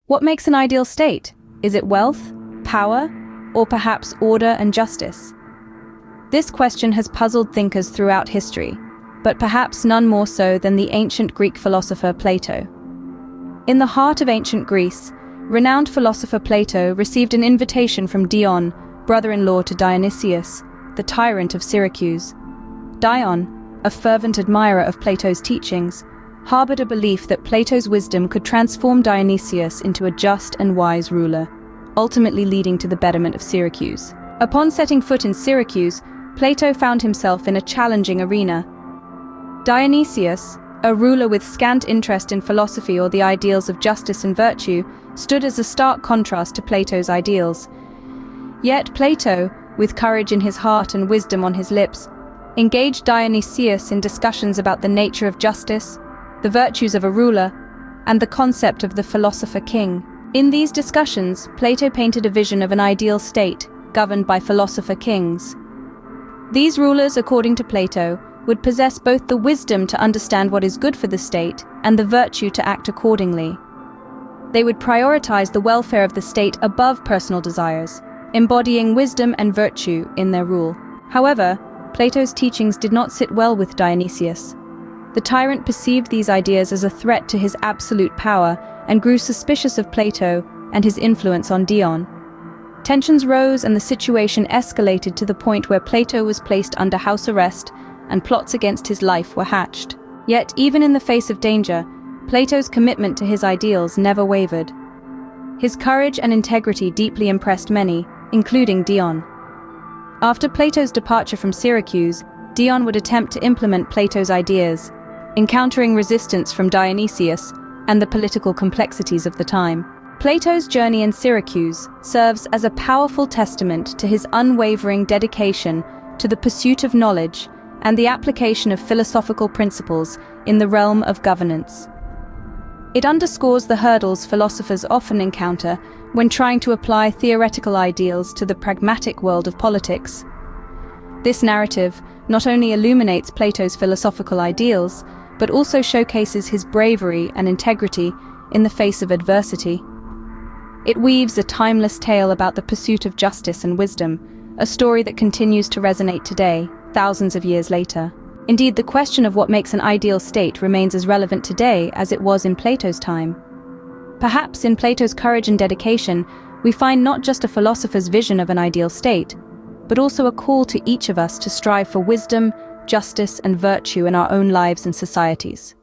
What makes an ideal state? Is it wealth, power, or perhaps order and justice? This question has puzzled thinkers throughout history, but perhaps none more so than the ancient Greek philosopher Plato. In the heart of ancient Greece, renowned philosopher Plato received an invitation from Dion, brother-in-law to Dionysius, the tyrant of Syracuse. Dion, a fervent admirer of Plato's teachings, harbored a belief that Plato's wisdom could transform Dionysius into a just and wise ruler, ultimately leading to the betterment of Syracuse. Upon setting foot in Syracuse, Plato found himself in a challenging arena. Dionysius, a ruler with scant interest in philosophy or the ideals of justice and virtue, stood as a stark contrast to Plato's ideals. Yet Plato, with courage in his heart and wisdom on his lips, engaged Dionysius in discussions about the nature of justice, the virtues of a ruler, and the concept of the philosopher king. In these discussions, Plato painted a vision of an ideal state, governed by philosopher kings. These rulers, according to Plato, would possess both the wisdom to understand what is good for the state and the virtue to act accordingly. They would prioritize the welfare of the state above personal desires, embodying wisdom and virtue in their rule. However, Plato's teachings did not sit well with Dionysius. The tyrant perceived these ideas as a threat to his absolute power and grew suspicious of Plato and his influence on Dion. Tensions rose and the situation escalated to the point where Plato was placed under house arrest and plots against his life were hatched. Yet, even in the face of danger, Plato's commitment to his ideals never wavered. His courage and integrity deeply impressed many, including Dion. After Plato's departure from Syracuse, Dion would attempt to implement Plato's ideas, encountering resistance from Dionysius and the political complexities of the time. Plato's journey in Syracuse serves as a powerful testament to his unwavering dedication to the pursuit of knowledge and the application of philosophical principles in the realm of governance. It underscores the hurdles philosophers often encounter when trying to apply theoretical ideals to the pragmatic world of politics. This narrative not only illuminates Plato's philosophical ideals, but also showcases his bravery and integrity in the face of adversity. It weaves a timeless tale about the pursuit of justice and wisdom, a story that continues to resonate today, thousands of years later. Indeed, the question of what makes an ideal state remains as relevant today as it was in Plato's time. Perhaps in Plato's courage and dedication, we find not just a philosopher's vision of an ideal state, but also a call to each of us to strive for wisdom, justice, and virtue in our own lives and societies.